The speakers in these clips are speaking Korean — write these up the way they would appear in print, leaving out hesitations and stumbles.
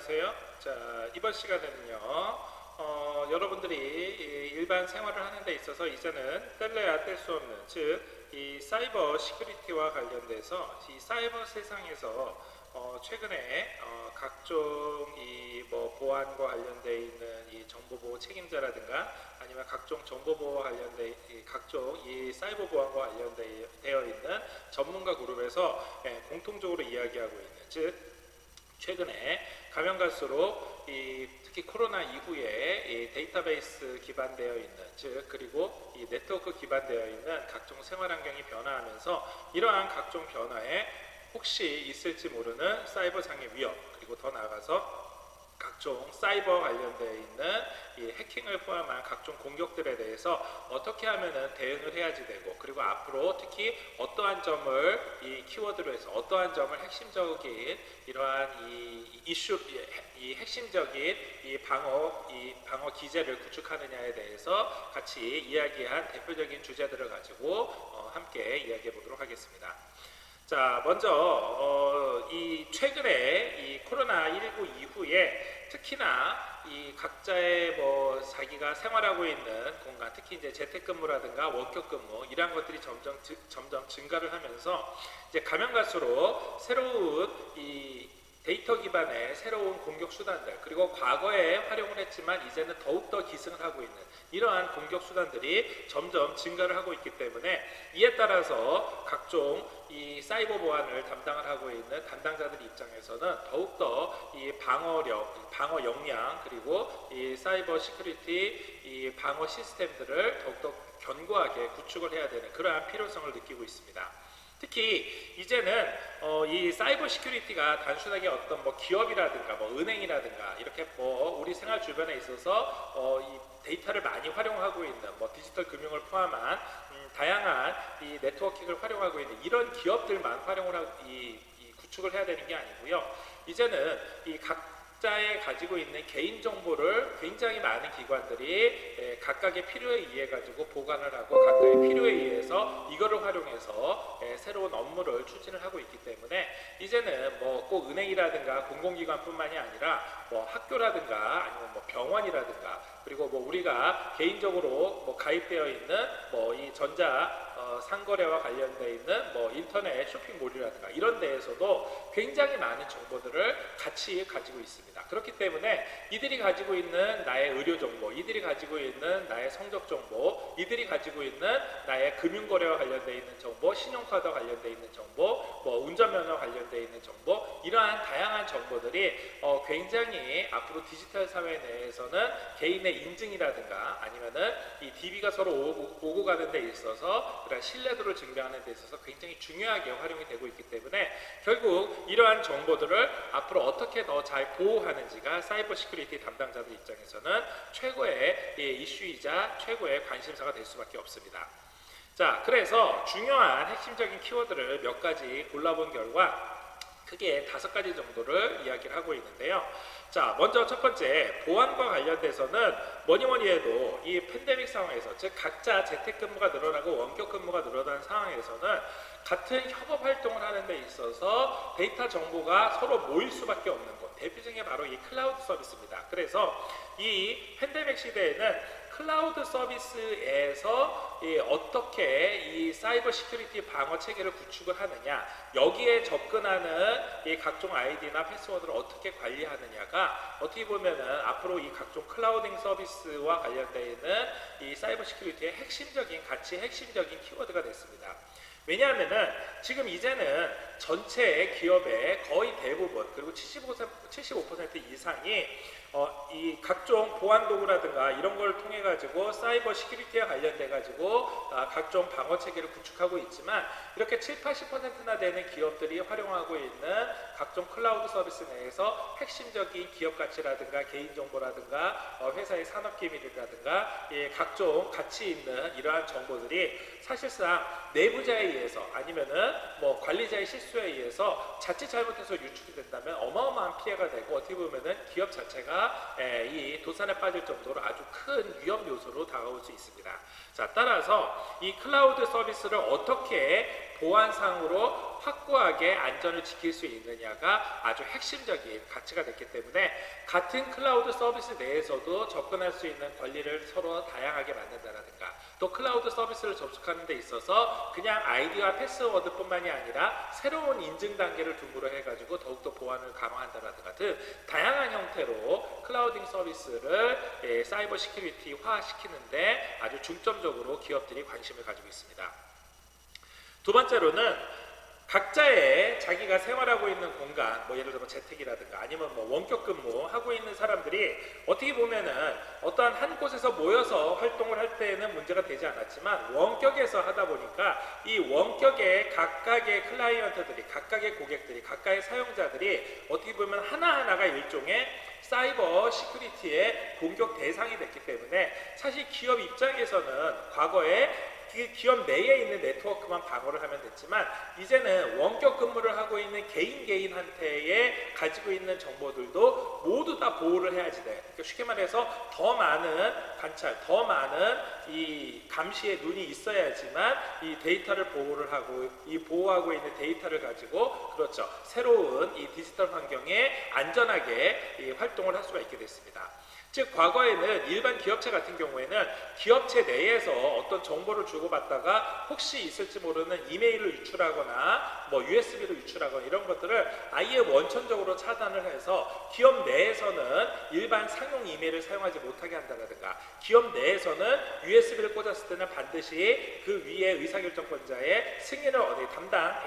안녕하세요. 자, 이번 시간에는요, 여러분들이 일반 생활을 하는 데 있어서 이제는 뗄래야 뗄 수 없는, 즉, 이 사이버 시큐리티와 관련돼서 이 사이버 세상에서 최근에 각종 이 보안과 관련돼 있는 이 정보보호 책임자라든가 아니면 각종 정보보호와 관련돼 각종 이 사이버 보안과 관련되어 있는 전문가 그룹에서 공통적으로 이야기하고 있는, 즉 최근에 가면 갈수록 특히 코로나 이후에 데이터베이스 기반되어 있는, 즉 그리고 이 네트워크 기반되어 있는 각종 생활 환경이 변화하면서 이러한 각종 변화에 혹시 있을지 모르는 사이버상의 위협, 그리고 더 나아가서 각종 사이버 관련되어 있는 이 해킹을 포함한 각종 공격들에 대해서 어떻게 하면은 대응을 해야지 되고, 그리고 앞으로 특히 어떠한 점을 이 키워드로 해서 어떠한 점을 핵심적인 이러한 이 이슈, 이 핵심적인 이 방어 기제를 구축하느냐에 대해서 같이 이야기한 대표적인 주제들을 가지고 함께 이야기해 보도록 하겠습니다. 자, 먼저 이 최근에 이 코로나19 이후에 특히나 이 각자의 자기가 생활하고 있는 공간, 특히 이제 재택근무라든가 원격근무 이러한 것들이 점점 증가를 하면서 이제 가면 갈수록 새로운 이 데이터 기반의 새로운 공격 수단들, 그리고 과거에 활용을 했지만 이제는 더욱더 기승을 하고 있는 이러한 공격 수단들이 점점 증가를 하고 있기 때문에, 이에 따라서 각종 이 사이버 보안을 담당을 하고 있는 담당자들 입장에서는 더욱더 이 방어력, 방어 역량, 그리고 이 사이버 시큐리티 이 방어 시스템들을 더욱더 견고하게 구축을 해야 되는 그러한 필요성을 느끼고 있습니다. 특히 이제는 이 사이버 시큐리티가 단순하게 어떤 기업이라든가 은행이라든가 이렇게 우리 생활 주변에 있어서 이 데이터를 많이 활용하고 있는 디지털 금융을 포함한 다양한 이 네트워킹을 활용하고 있는 이런 기업들만 활용을 하고 이 구축을 해야 되는 게 아니고요. 이제는 이 각자의 가지고 있는 개인 정보를 굉장히 많은 기관들이 각각의 필요에 의해 가지고 보관을 하고 각각의 필요에 의해서 이거를 활용해서 새로운 업무를 추진을 하고 있기 때문에 이제는 꼭 은행이라든가 공공기관뿐만이 아니라 학교라든가 아니면 병원이라든가, 그리고 우리가 개인적으로 가입되어 있는 이 전자 상거래와 관련되어 있는 인터넷 쇼핑몰이라든가 이런 데에서도 굉장히 많은 정보들을 같이 가지고 있습니다. 그렇기 때문에 이들이 가지고 있는 나의 의료 정보, 이들이 가지고 있는 나의 성적 정보, 이들이 가지고 있는 나의 금융거래와 관련되어 있는 정보, 신용카드와 관련되어 있는 정보, 운전면허와 관련되어 있는 정보, 이러한 다양한 정보들이 굉장히 앞으로 디지털 사회 내에서는 개인의 인증이라든가 아니면은 이 DB가 서로 오고 가는 데 있어서 그런 신뢰도를 증명하는 데 있어서 굉장히 중요하게 활용이 되고 있기 때문에 결국 이러한 정보들을 앞으로 어떻게 더 잘 보호하는지가 사이버 시큐리티 담당자들 입장에서는 최고의 이슈이자 최고의 관심사가 될 수밖에 없습니다. 자, 그래서 중요한 핵심적인 키워드를 몇 가지 골라본 결과 크게 5가지 정도를 이야기를 하고 있는데요. 자, 먼저 첫 번째, 보안과 관련돼서는 뭐니 해도 이 팬데믹 상황에서, 즉 각자 재택근무가 늘어나고 원격근무가 늘어난 상황에서는 같은 협업 활동을 하는 데 있어서 데이터 정보가 서로 모일 수밖에 없는 것, 대표적인 게 바로 이 클라우드 서비스입니다. 그래서 이 팬데믹 시대에는 클라우드 서비스에서 어떻게 이 사이버 시큐리티 방어 체계를 구축을 하느냐, 여기에 접근하는 이 각종 아이디나 패스워드를 어떻게 관리하느냐가 어떻게 보면은 앞으로 이 각종 클라우딩 서비스와 관련되어 있는 이 사이버 시큐리티의 핵심적인 가치, 핵심적인 키워드가 됐습니다. 왜냐하면은 지금 이제는 전체 기업의 거의 대부분, 그리고 75% 이상이 이 각종 보안 도구라든가 이런 걸 통해 가지고 사이버 시큐리티에 관련돼 가지고 각종 방어 체계를 구축하고 있지만, 이렇게 70-80%나 되는 기업들이 활용하고 있는 각종 클라우드 서비스 내에서 핵심적인 기업 가치라든가 개인 정보라든가 회사의 산업 기밀이라든가 각종 가치 있는 이러한 정보들이 사실상 내부자에 의해서 아니면은 관리자의 실수에 의해서 자칫 잘못해서 유출이 된다면 어마어마한 피해가 되고, 어떻게 보면은 기업 자체가 이 도산에 빠질 정도로 아주 큰 위험 요소로 다가올 수 있습니다. 자, 따라서 이 클라우드 서비스를 어떻게 보안상으로 확고하게 안전을 지킬 수 있느냐가 아주 핵심적인 가치가 됐기 때문에 같은 클라우드 서비스 내에서도 접근할 수 있는 권리를 서로 다양하게 만든다라든가, 또 클라우드 서비스를 접속하는 데 있어서 그냥 아이디와 패스워드뿐만이 아니라 새로운 인증 단계를 둠으로 해가지고 더욱더 보안을 강화한다라든가 등 다양한 형태로 클라우딩 서비스를 사이버 시큐리티화 시키는데 아주 중점적으로 기업들이 관심을 가지고 있습니다. 두 번째로는 각자의 자기가 생활하고 있는 공간, 뭐 예를 들면 재택이라든가 아니면 뭐 원격 근무하고 있는 사람들이 어떻게 보면은 어떠한 한 곳에서 모여서 활동을 할 때에는 문제가 되지 않았지만 원격에서 하다 보니까 이 원격의 각각의 클라이언트들이, 각각의 고객들이, 각각의 사용자들이 어떻게 보면 하나하나가 일종의 사이버 시큐리티의 공격 대상이 됐기 때문에 사실 기업 입장에서는 과거에 그 기업 내에 있는 네트워크만 방어를 하면 됐지만 이제는 원격 근무를 하고 있는 개인한테에 가지고 있는 정보들도 모두 다 보호를 해야지 돼. 그러니까 쉽게 말해서 더 많은 관찰, 더 많은 이 감시의 눈이 있어야지만 이 데이터를 보호를 하고, 이 보호하고 있는 데이터를 가지고 그렇죠, 새로운 이 디지털 환경에 안전하게 이 활동을 할 수가 있게 됐습니다. 즉 과거에는 일반 기업체 같은 경우에는 기업체 내에서 어떤 정보를 주고받다가 혹시 있을지 모르는 이메일을 유출하거나 뭐 USB를 유출하거나 이런 것들을 아예 원천적으로 차단을 해서 기업 내에서는 일반 상용 이메일을 사용하지 못하게 한다든가, 기업 내에서는 USB를 꽂았을 때는 반드시 그 위에 의사결정권자의 승인을 담당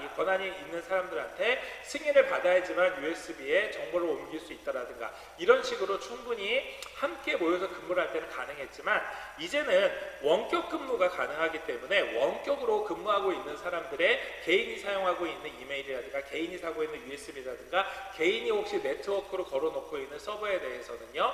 이 권한이 있는 사람들한테 승인을 받아야지만 USB에 정보를 옮길 수 있다라든가 이런 식으로 충분히 함께 모여서 근무를 할 때는 가능했지만 이제는 원격 근무가 가능하기 때문에 원격으로 근무하고 있는 사람들의 개인이 사용하고 있는 이메일이라든가 개인이 사고 있는 USB라든가 개인이 혹시 네트워크로 걸어놓고 있는 서버에 대해서는요,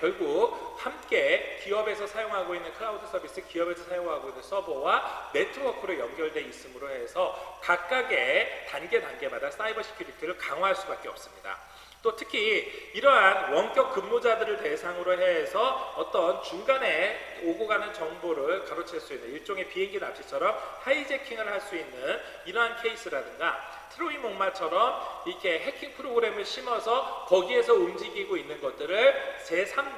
결국 함께 기업에서 사용하고 있는 클라우드 서비스, 기업에서 사용하고 있는 서버와 네트워크로 연결되어 있음으로 해서 각각의 단계마다 사이버 시큐리티를 강화할 수밖에 없습니다. 또 특히 이러한 원격 근무자들을 대상으로 해서 어떤 중간에 오고 가는 정보를 가로챌 수 있는 일종의 비행기 납치처럼 하이제킹을 할 수 있는 이러한 케이스라든가 트로이 목마처럼 이렇게 해킹 프로그램을 심어서 거기에서 움직이고 있는 것들을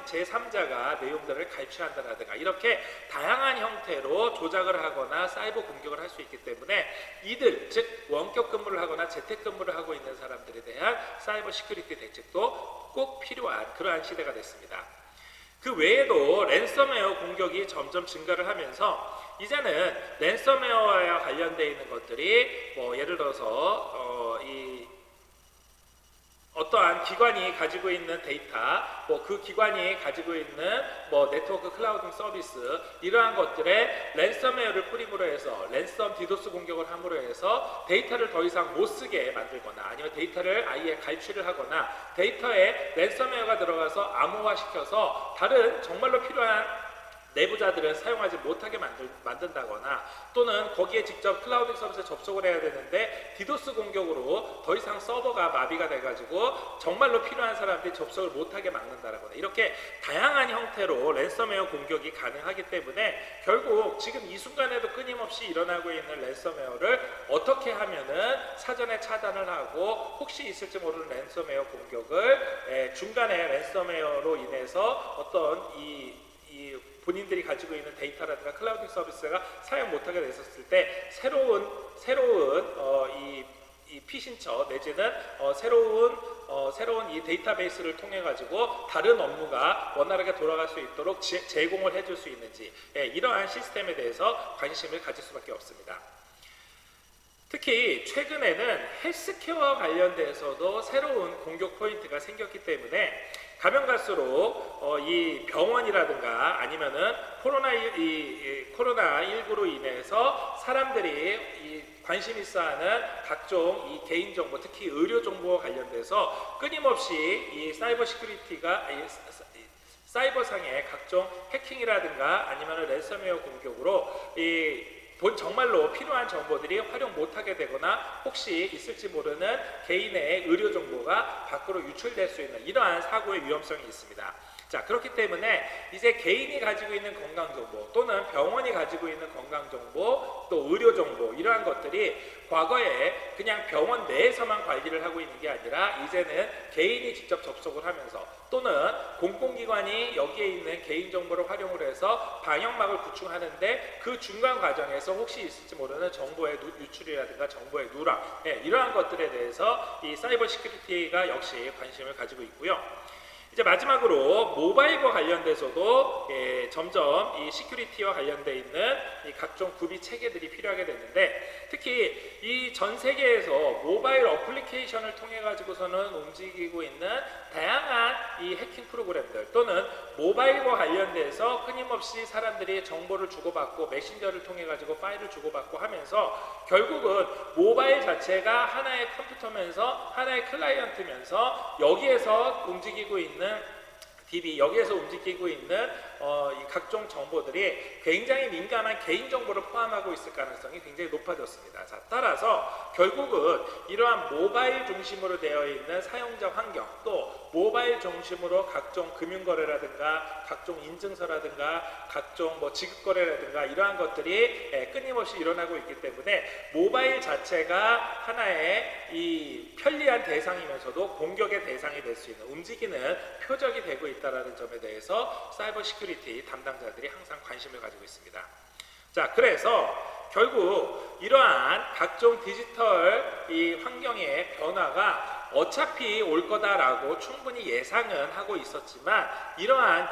제3자가 내용들을 갈취한다라든가 이렇게 다양한 형태로 조작을 하거나 사이버 공격을 할 수 있기 때문에 이들, 즉 원격 근무를 하거나 재택 근무를 하고 있는 사람들에 대한 사이버 시큐리티 대책도 꼭 필요한 그러한 시대가 됐습니다. 그 외에도 랜섬웨어 공격이 점점 증가를 하면서 이제는 랜섬웨어와 관련되어 있는 것들이 뭐 예를 들어서 어떠한 기관이 가지고 있는 데이터, 뭐 그 기관이 가지고 있는 뭐 네트워크 클라우딩 서비스 이러한 것들에 랜섬웨어를 뿌림으로 해서 랜섬 디도스 공격을 함으로 해서 데이터를 더 이상 못 쓰게 만들거나 아니면 데이터를 아예 갈취를 하거나 데이터에 랜섬웨어가 들어가서 암호화시켜서 다른 정말로 필요한 내부자들은 사용하지 못하게 만든다거나 또는 거기에 직접 클라우드 서비스에 접속을 해야 되는데 디도스 공격으로 더 이상 서버가 마비가 돼가지고 정말로 필요한 사람들이 접속을 못하게 막는다거나 이렇게 다양한 형태로 랜섬웨어 공격이 가능하기 때문에 결국 지금 이 순간에도 끊임없이 일어나고 있는 랜섬웨어를 어떻게 하면은 사전에 차단을 하고 혹시 있을지 모르는 랜섬웨어 공격을 중간에 랜섬웨어로 인해서 어떤 이 본인들이 가지고 있는 데이터라든가 클라우드 서비스가 사용 못하게 됐었을 때 새로운 이 피신처 내지는 새로운 이 데이터베이스를 통해 가지고 다른 업무가 원활하게 돌아갈 수 있도록 제공을 해줄 수 있는지 이러한 시스템에 대해서 관심을 가질 수밖에 없습니다. 특히 최근에는 헬스케어와 관련돼서도 새로운 공격 포인트가 생겼기 때문에 가면 갈수록 이 병원이라든가 아니면은 코로나19로 인해서 사람들이 관심 있어하는 각종 이 개인정보, 특히 의료정보와 관련돼서 끊임없이 이 사이버 시큐리티가 사이버상의 각종 해킹이라든가 아니면 랜섬웨어 공격으로 정말로 필요한 정보들이 활용 못하게 되거나 혹시 있을지 모르는 개인의 의료 정보가 밖으로 유출될 수 있는 이러한 사고의 위험성이 있습니다. 자, 그렇기 때문에 이제 개인이 가지고 있는 건강정보 또는 병원이 가지고 있는 건강정보 또 의료정보 이러한 것들이 과거에 그냥 병원 내에서만 관리를 하고 있는 게 아니라 이제는 개인이 직접 접속을 하면서 또는 공공기관이 여기에 있는 개인정보를 활용을 해서 방역막을 구축하는데 그 중간 과정에서 혹시 있을지 모르는 정보의 유출이라든가 정보의 누락 이러한 것들에 대해서 이 사이버 시큐리티가 역시 관심을 가지고 있고요. 이제 마지막으로 모바일과 관련돼서도 점점 이 시큐리티와 관련돼 있는 이 각종 구비 체계들이 필요하게 됐는데 특히 이 전 세계에서 모바일 어플리케이션을 통해 가지고서는 움직이고 있는 다양한 이 해킹 프로그램들 또는 모바일과 관련돼서 끊임없이 사람들이 정보를 주고받고 메신저를 통해 가지고 파일을 주고받고 하면서 결국은 모바일 자체가 하나의 컴퓨터면서 하나의 클라이언트면서 여기에서 움직이고 있는 DB 여기에서 움직이고 있는 이 각종 정보들이 굉장히 민감한 개인정보를 포함하고 있을 가능성이 굉장히 높아졌습니다. 자, 따라서 결국은 이러한 모바일 중심으로 되어 있는 사용자 환경 또 모바일 중심으로 각종 금융거래라든가 각종 인증서라든가 각종 지급거래라든가 이러한 것들이 끊임없이 일어나고 있기 때문에 모바일 자체가 하나의 이 편리한 대상이면서도 공격의 대상이 될 수 있는 움직이는 표적이 되고 있다는 점에 대해서 사이버 시큐리티 담당자들이 항상 관심을 가지고 있습니다. 자, 그래서 결국 이러한 각종 디지털 이 환경의 변화가 어차피 올 거다라고 충분히 예상은 하고 있었지만 이러한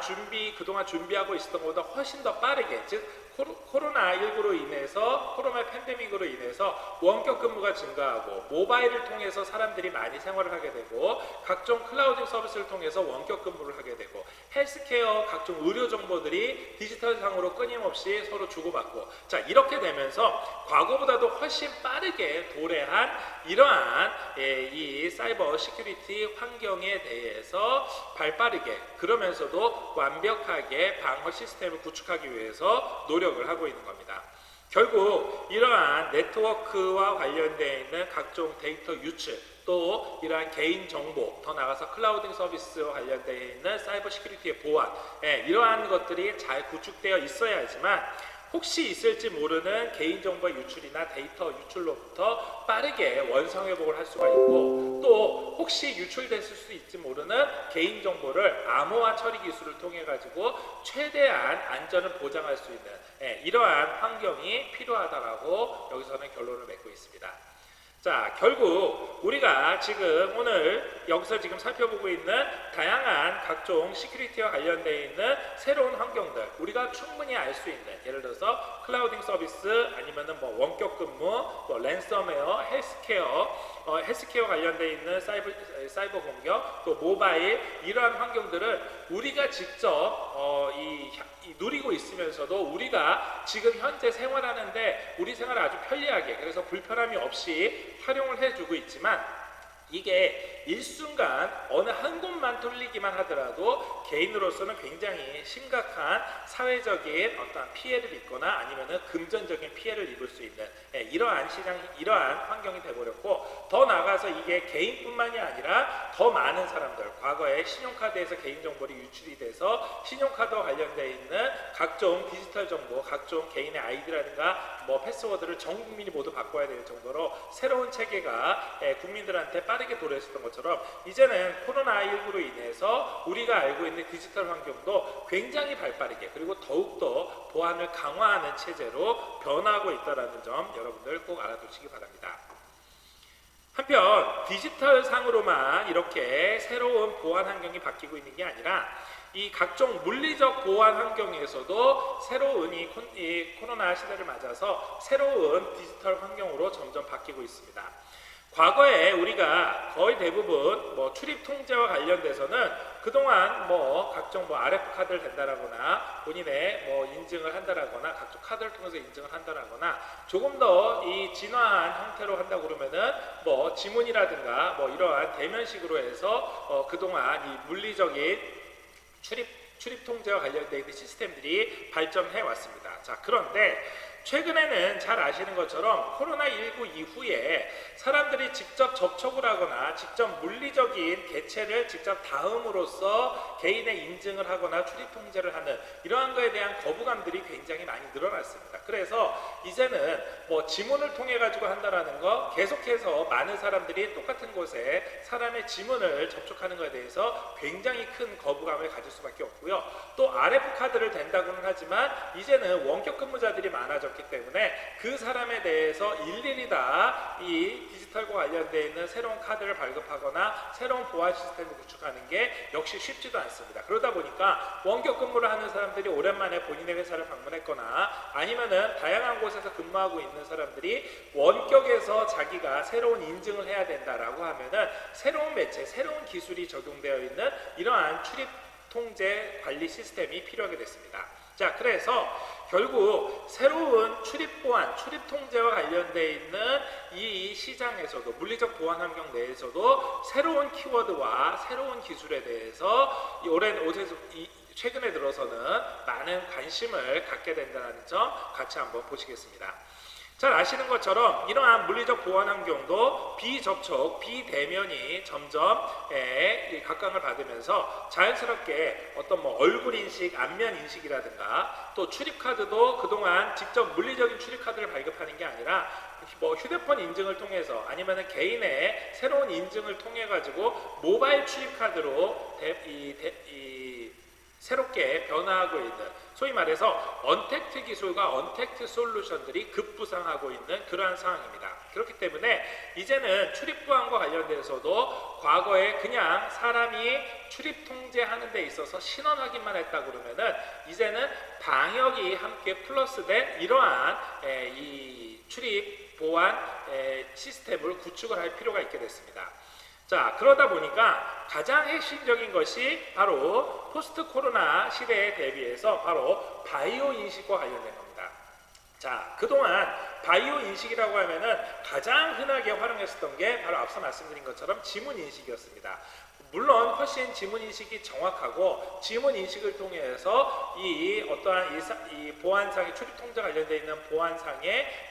그동안 준비하고 있었던 것보다 훨씬 더 빠르게 즉 코로나19로 인해서 코로나 팬데믹으로 인해서 원격 근무가 증가하고 모바일을 통해서 사람들이 많이 생활을 하게 되고 각종 클라우드 서비스를 통해서 원격 근무를 하게 되고 헬스케어 각종 의료 정보들이 디지털상으로 끊임없이 서로 주고받고 자 이렇게 되면서 과거보다도 훨씬 빠르게 도래한 이러한 이 사이버 시큐리티 환경에 대해서 발빠르게 그러면서도 완벽하게 방어 시스템을 구축하기 위해서 노력을 하고 있는 겁니다. 결국 이러한 네트워크와 관련되어 있는 각종 데이터 유출 또 이러한 개인정보 더 나아가서 클라우드 서비스와 관련되어 있는 사이버 시큐리티의 보안 이러한 것들이 잘 구축되어 있어야 하지만 혹시 있을지 모르는 개인정보의 유출이나 데이터 유출로부터 빠르게 원상회복을 할 수가 있고 또 혹시 유출됐을 수 있지 모르는 개인정보를 암호화 처리 기술을 통해 가지고 최대한 안전을 보장할 수 있는 이러한 환경이 필요하다라고 여기서는 결론을 맺고 있습니다. 자, 결국 우리가 지금 오늘 여기서 지금 살펴보고 있는 다양한 각종 시큐리티와 관련되어 있는 새로운 환경들 우리가 충분히 알 수 있는 예를 들어서 클라우딩 서비스 아니면은 원격 근무, 랜섬웨어, 헬스케어 관련되어 있는 사이버 공격, 또 모바일 이러한 환경들은 우리가 직접 누리고 있으면서도 우리가 지금 현재 생활하는데 우리 생활을 아주 편리하게 그래서 불편함이 없이 활용을 해주고 있지만 이게 일순간 어느 한 곳만 뚫리기만 하더라도 개인으로서는 굉장히 심각한 사회적인 어떤 피해를 입거나 아니면은 금전적인 피해를 입을 수 있는 이러한 이러한 환경이 되어버렸고 더 나아가서 이게 개인뿐만이 아니라 더 많은 사람들 과거에 신용카드에서 개인정보를 유출이 돼서 신용카드와 관련되어 있는 각종 디지털 정보 각종 개인의 아이디라든가 패스워드를 전 국민이 모두 바꿔야 될 정도로 새로운 체계가 국민들한테 빠르게 도래했었던 것처럼 이제는 코로나19로 인해서 우리가 알고 있는 디지털 환경도 굉장히 발빠르게 그리고 더욱더 보안을 강화하는 체제로 변화하고 있다는 점 여러분들 꼭 알아두시기 바랍니다. 한편 디지털 상으로만 이렇게 새로운 보안 환경이 바뀌고 있는 게 아니라 이 각종 물리적 보안 환경에서도 새로운 이 코로나 시대를 맞아서 새로운 디지털 환경으로 점점 바뀌고 있습니다. 과거에 우리가 거의 대부분 출입 통제와 관련돼서는 그동안 각종 RF 카드를 댄다라거나 본인의 인증을 한다라거나 각종 카드를 통해서 인증을 한다라거나 조금 더 이 진화한 형태로 한다고 그러면은 지문이라든가 이러한 대면식으로 해서 그동안 이 물리적인 출입 통제와 관련되어 있는 시스템들이 발전해 왔습니다. 자, 그런데 최근에는 잘 아시는 것처럼 코로나19 이후에 사람들이 직접 접촉을 하거나 직접 물리적인 개체를 직접 닿음으로써 개인의 인증을 하거나 출입 통제를 하는 이러한 것에 대한 거부감들이 굉장히 많이 늘어났습니다. 그래서 이제는 뭐 지문을 통해 가지고 한다라는 거, 계속해서 많은 사람들이 똑같은 곳에 사람의 지문을 접촉하는 것에 대해서 굉장히 큰 거부감을 가질 수밖에 없고요. 또 RF 카드를 댄다고는 하지만 이제는 원격 근무자들이 많아졌기 때문에 그 사람에 대해서 일일이 다 이 디지털과 관련되어 있는 새로운 카드를 발급하거나 새로운 보안 시스템을 구축하는 게 역시 쉽지도 않습니다. 그러다 보니까 원격 근무를 하는 사람들이 오랜만에 본인의 회사를 방문했거나 아니면은 다양한 곳에서 근무하고 있는 사람들이 원격에서 자기가 새로운 인증을 해야 된다라고 하면은 새로운 매체, 새로운 기술이 적용되어 있는 이러한 출입 통제 관리 시스템이 필요하게 됐습니다. 자, 그래서 결국 새로운 출입 보안, 출입 통제와 관련되어 있는 이 시장에서도 물리적 보안 환경 내에서도 새로운 키워드와 새로운 기술에 대해서 최근에 들어서는 많은 관심을 갖게 된다는 점 같이 한번 보시겠습니다. 잘 아시는 것처럼 이러한 물리적 보안 환경도 비접촉, 비대면이 점점 각광을 받으면서 자연스럽게 어떤 뭐 얼굴 인식, 안면 인식이라든가 또 출입 카드도 그동안 직접 물리적인 출입 카드를 발급하는 게 아니라 뭐 휴대폰 인증을 통해서 아니면 개인의 새로운 인증을 통해 가지고 모바일 출입 카드로 새롭게 변화하고 있는, 소위 말해서 언택트 기술과 언택트 솔루션들이 급부상하고 있는 그러한 상황입니다. 그렇기 때문에 이제는 출입 보안과 관련돼서도 과거에 그냥 사람이 출입 통제하는 데 있어서 신원 확인만 했다 그러면은 이제는 방역이 함께 플러스된 이러한 이 출입 보안 시스템을 구축을 할 필요가 있게 됐습니다. 자, 그러다 보니까 가장 핵심적인 것이 바로 포스트 코로나 시대에 대비해서 바로 바이오 인식과 관련된 겁니다. 자, 그동안 바이오 인식이라고 하면은 가장 흔하게 활용했었던 게 바로 앞서 말씀드린 것처럼 지문 인식이었습니다. 물론 훨씬 지문 인식이 정확하고 지문 인식을 통해서 어떠한 이 보안상의 출입 통제 관련되어 있는 보안상의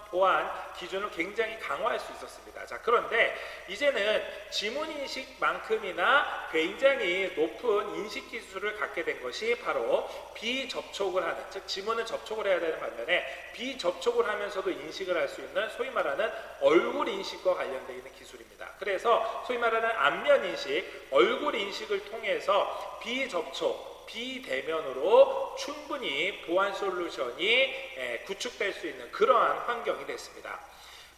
보안 기준을 굉장히 강화할 수 있었습니다. 자, 그런데 이제는 지문 인식만큼이나 굉장히 높은 인식 기술을 갖게 된 것이 바로 비접촉을 하는, 즉 지문을 접촉을 해야 되는 반면에 비접촉을 하면서도 인식을 할 수 있는 소위 말하는 얼굴 인식과 관련되어 있는 기술입니다. 그래서 소위 말하는 안면 인식, 얼굴 인식을 통해서 비접촉, 비대면으로 충분히 보안 솔루션이 구축될 수 있는 그러한 환경이 됐습니다.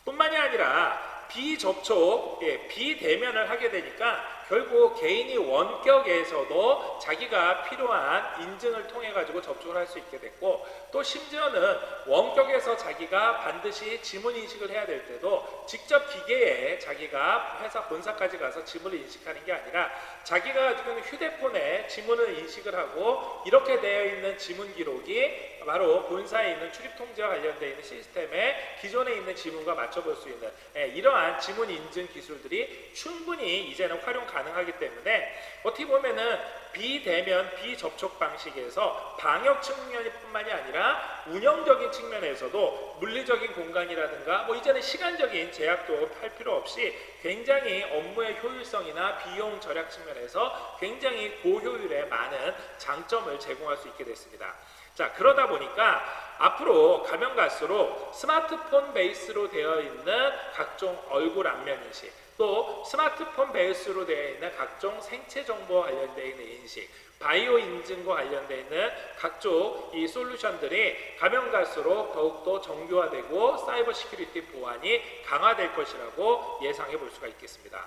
뿐만이 아니라 비접촉, 비대면을 하게 되니까 결국 개인이 원격에서도 자기가 필요한 인증을 통해 가지고 접촉을 할 수 있게 됐고, 또 심지어는 원격에서 자기가 반드시 지문 인식을 해야 될 때도 직접 기계에 자기가 회사 본사까지 가서 지문을 인식하는 게 아니라 자기가 가지고 있는 휴대폰에 지문을 인식을 하고 이렇게 되어 있는 지문 기록이 바로 본사에 있는 출입 통제와 관련되어 있는 시스템에 기존에 있는 지문과 맞춰볼 수 있는 이러한 지문 인증 기술들이 충분히 이제는 활용 가능하기 때문에 어떻게 보면은 비대면, 비접촉 방식에서 방역 측면이 뿐만이 아니라 운영적인 측면에서도 물리적인 공간이라든가 뭐 이제는 시간적인 제약도 할 필요 없이 굉장히 업무의 효율성이나 비용 절약 측면에서 굉장히 고효율의 많은 장점을 제공할 수 있게 됐습니다. 자, 그러다 보니까 앞으로 가면 갈수록 스마트폰 베이스로 되어 있는 각종 얼굴 안면 인식, 또 스마트폰 베이스로 되어 있는 각종 생체 정보와 관련되어 있는 인식, 바이오 인증과 관련되어 있는 각종 이 솔루션들이 가면 갈수록 더욱더 정교화되고 사이버 시큐리티 보안이 강화될 것이라고 예상해 볼 수가 있겠습니다.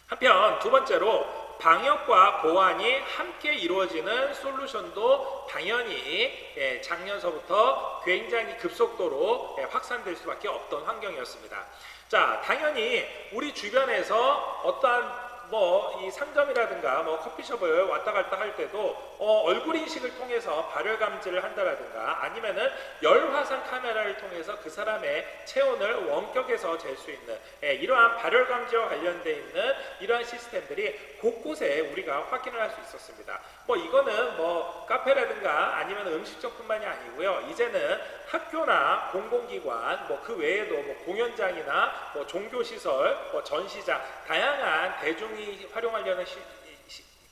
한편 두 번째로 방역과 보안이 함께 이루어지는 솔루션도 당연히 작년서부터 굉장히 급속도로 확산될 수밖에 없던 환경이었습니다. 자, 당연히 우리 주변에서 어떠한 뭐 이 상점이라든가 뭐 커피숍을 왔다 갔다 할 때도 얼굴 인식을 통해서 발열 감지를 한다라든가 아니면은 열 화상 카메라를 통해서 그 사람의 체온을 원격에서 잴 수 있는 이러한 발열 감지와 관련돼 있는 이러한 시스템들이 곳곳에 우리가 확인을 할 수 있었습니다. 뭐 이거는 뭐 카페라든가 아니면 음식점뿐만이 아니고요. 이제는 학교나 공공기관 뭐 그 외에도 뭐 공연장이나 뭐 종교시설, 뭐 전시장 다양한 대중이 활용하려는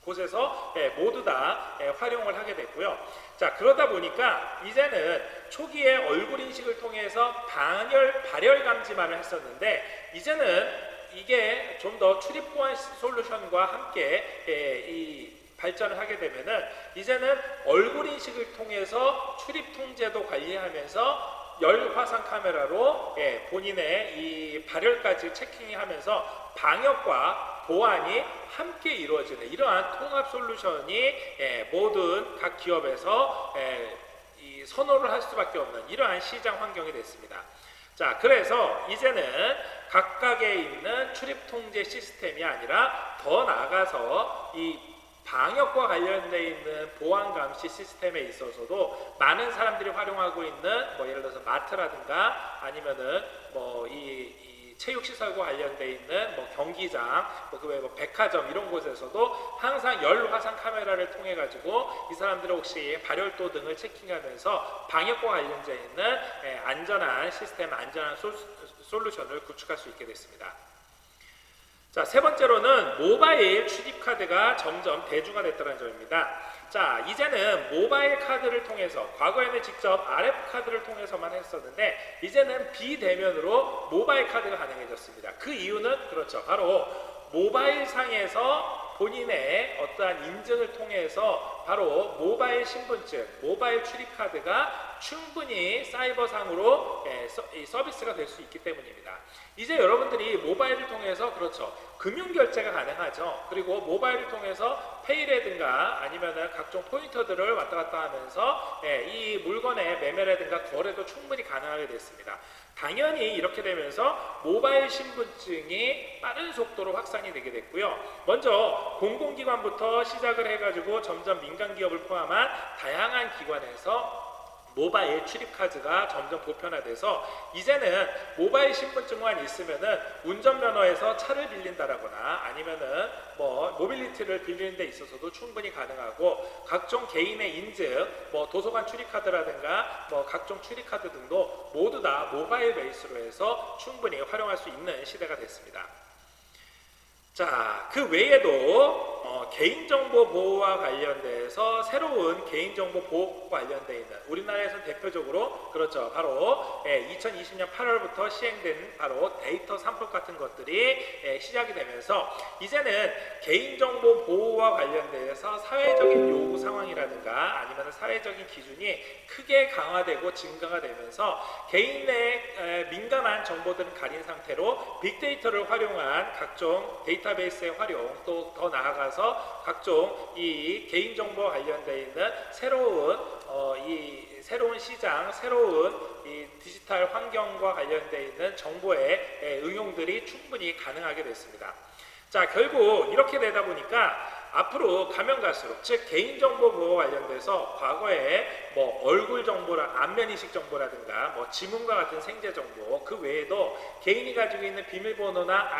곳에서 모두 다 활용을 하게 됐고요. 자, 그러다 보니까 이제는 초기에 얼굴 인식을 통해서 발열 감지만을 했었는데 이제는 이게 좀 더 출입 보안 솔루션과 함께 이 발전을 하게 되면은 이제는 얼굴 인식을 통해서 출입 통제도 관리하면서 열 화상 카메라로 본인의 이 발열까지 체킹하면서 방역과 보안이 함께 이루어지는 이러한 통합 솔루션이 모든 각 기업에서 이 선호를 할 수밖에 없는 이러한 시장 환경이 됐습니다. 자, 그래서 이제는 각각에 있는 출입 통제 시스템이 아니라 더 나아가서 이 방역과 관련되어 있는 보안 감시 시스템에 있어서도 많은 사람들이 활용하고 있는 뭐 예를 들어서 마트라든가 아니면은 뭐 이 체육시설과 관련되어 있는 뭐 경기장, 뭐 그 외에 뭐 백화점 이런 곳에서도 항상 열 화상 카메라를 통해 가지고 이 사람들은 혹시 발열도 등을 체킹하면서 방역과 관련되어 있는 안전한 시스템, 안전한 솔루션을 구축할 수 있게 됐습니다. 자, 세 번째로는 모바일 출입카드가 점점 대중화됐다는 점입니다. 자, 이제는 모바일 카드를 통해서 과거에는 직접 RF카드를 통해서만 했었는데 이제는 비대면으로 모바일 카드가 가능해졌습니다. 그 이유는 그렇죠. 바로 모바일 상에서 본인의 어떠한 인증을 통해서 바로 모바일 신분증, 모바일 출입카드가 충분히 사이버상으로 서비스가 될 수 있기 때문입니다. 이제 여러분들이 모바일을 통해서 그렇죠. 금융결제가 가능하죠. 그리고 모바일을 통해서 페이라든가 아니면 각종 포인터들을 왔다 갔다 하면서 이 물건의 매매라든가 거래도 충분히 가능하게 됐습니다. 당연히 이렇게 되면서 모바일 신분증이 빠른 속도로 확산이 되게 됐고요. 먼저 공공기관부터 시작을 해가지고 점점 민간기업을 포함한 다양한 기관에서 모바일 출입카드가 점점 보편화돼서 이제는 모바일 신분증만 있으면은 운전면허에서 차를 빌린다라거나 아니면은 뭐 모빌리티를 빌리는 데 있어서도 충분히 가능하고 각종 개인의 인증, 뭐 도서관 출입카드라든가 뭐 각종 출입카드 등도 모두 다 모바일 베이스로 해서 충분히 활용할 수 있는 시대가 됐습니다. 자, 그 외에도 개인정보 보호와 관련돼서 새로운 개인정보 보호와 관련돼 있는 우리나라에서 대표적으로 그렇죠. 바로 2020년 8월부터 시행된 바로 데이터 3법 같은 것들이 시작이 되면서 이제는 개인정보 보호와 관련돼서 사회적인 요구 상황이라든가 아니면 사회적인 기준이 크게 강화되고 증가가 되면서 개인의 민감한 정보들은 가린 상태로 빅데이터를 활용한 각종 데이터베이스의 활용 또 더 나아가서 각종 이 개인정보와 관련되어 있는 새로운 시장, 새로운 이 디지털 환경과 관련되어 있는 정보의 응용들이 충분히 가능하게 됐습니다. 자, 결국 이렇게 되다 보니까 앞으로 가면 갈수록 즉 개인정보 보호 관련돼서 과거에 뭐 얼굴 정보라 안면인식 정보라든가 뭐 지문과 같은 생체 정보 그 외에도 개인이 가지고 있는 비밀번호나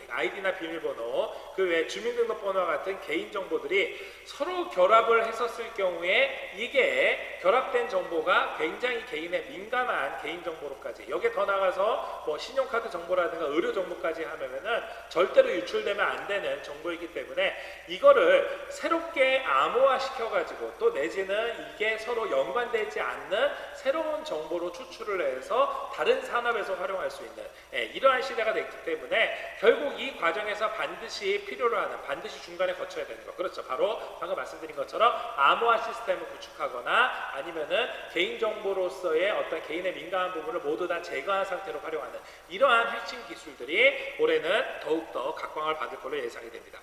아이디나 비밀번호 그 외에 주민등록번호와 같은 개인 정보들이 서로 결합을 했었을 경우에 이게 결합된 정보가 굉장히 개인의 민감한 개인 정보로까지 여기에 더 나가서 뭐 신용카드 정보라든가 의료 정보까지 하면은 절대로 유출되면 안 되는 정보이기 때문에 이거를 새롭게 암호화 시켜가지고 또 내지는 이게 서로 연관되지 않는 새로운 정보로 추출을 해서 다른 산업에서 활용할 수 있는 이러한 시대가 됐기 때문에 결국 이 과정에서 반드시 필요로 하는 반드시 중간에 거쳐야 되는 것 그렇죠. 바로 방금 말씀드린 것처럼 암호화 시스템을 구축하거나 아니면은 개인정보로서의 어떤 개인의 민감한 부분을 모두 다 제거한 상태로 활용하는 이러한 핵심 기술들이 올해는 더욱더 각광을 받을 걸로 예상이 됩니다.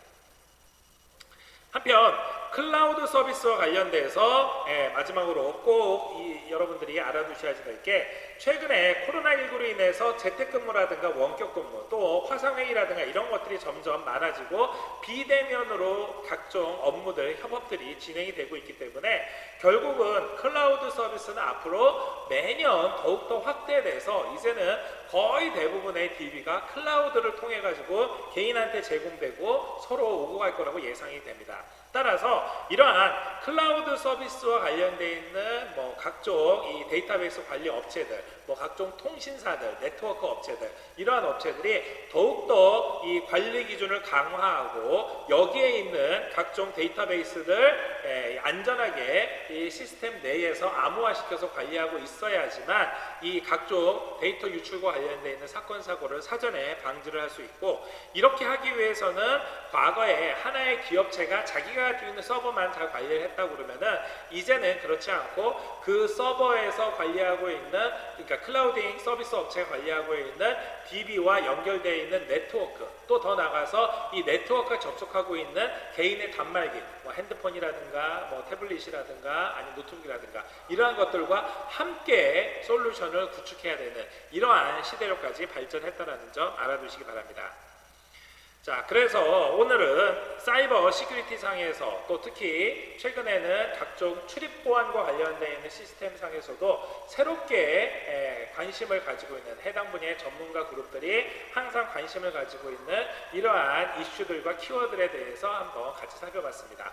한편 클라우드 서비스와 관련돼서 마지막으로 꼭 여러분들이 알아두셔야 될 게 최근에 코로나19로 인해서 재택근무라든가 원격근무 또 화상회의라든가 이런 것들이 점점 많아지고 비대면으로 각종 업무들, 협업들이 진행이 되고 있기 때문에 결국은 클라우드 서비스는 앞으로 매년 더욱더 확대돼서 이제는 거의 대부분의 DB가 클라우드를 통해 가지고 개인한테 제공되고 서로 오고 갈 거라고 예상이 됩니다. 따라서 이러한 클라우드 서비스와 관련되어 있는 각종 이 데이터베이스 관리 업체들, 각종 통신사들, 네트워크 업체들, 이러한 업체들이 더욱더 이 관리 기준을 강화하고 여기에 있는 각종 데이터베이스를 안전하게 이 시스템 내에서 암호화시켜서 관리하고 있어야지만 이 각종 데이터 유출과 관련되어 있는 사건 사고를 사전에 방지를 할 수 있고, 이렇게 하기 위해서는 과거에 하나의 기업체가 자기가 가지고 있는 서버만 잘 관리를 했다고 그러면은 이제는 그렇지 않고 그 서버에서 관리하고 있는, 그러니까 클라우딩 서비스 업체가 관리하고 있는 DB와 연결되어 있는 네트워크, 또 더 나가서 이 네트워크에 접속하고 있는 개인의 단말기, 핸드폰이라든가 태블릿이라든가 아니면 노트북이라든가 이러한 것들과 함께 솔루션을 구축해야 되는 이러한 시대로까지 발전했다는 점 알아두시기 바랍니다. 자, 그래서 오늘은 사이버 시큐리티 상에서 또 특히 최근에는 각종 출입 보안과 관련되어 있는 시스템 상에서도 새롭게 관심을 가지고 있는 해당 분야의 전문가 그룹들이 항상 관심을 가지고 있는 이러한 이슈들과 키워드에 대해서 한번 같이 살펴봤습니다.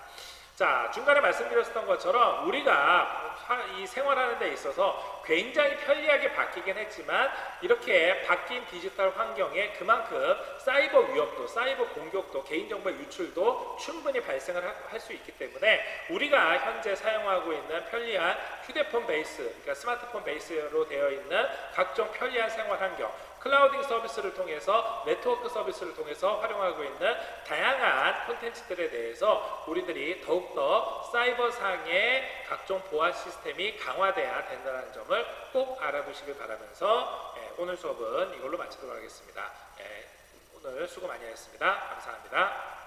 자, 중간에 말씀드렸던 것처럼 우리가 이 생활하는 데 있어서 굉장히 편리하게 바뀌긴 했지만 이렇게 바뀐 디지털 환경에 그만큼 사이버 위협도, 사이버 공격도, 개인정보의 유출도 충분히 발생을 할 수 있기 때문에 우리가 현재 사용하고 있는 편리한 휴대폰 베이스, 그러니까 스마트폰 베이스로 되어 있는 각종 편리한 생활 환경, 클라우딩 서비스를 통해서 네트워크 서비스를 통해서 활용하고 있는 다양한 콘텐츠들에 대해서 우리들이 더욱더 사이버상의 각종 보안 시스템이 강화돼야 된다는 점을 꼭 알아두시길 바라면서 오늘 수업은 이걸로 마치도록 하겠습니다. 오늘 수고 많이 하셨습니다. 감사합니다.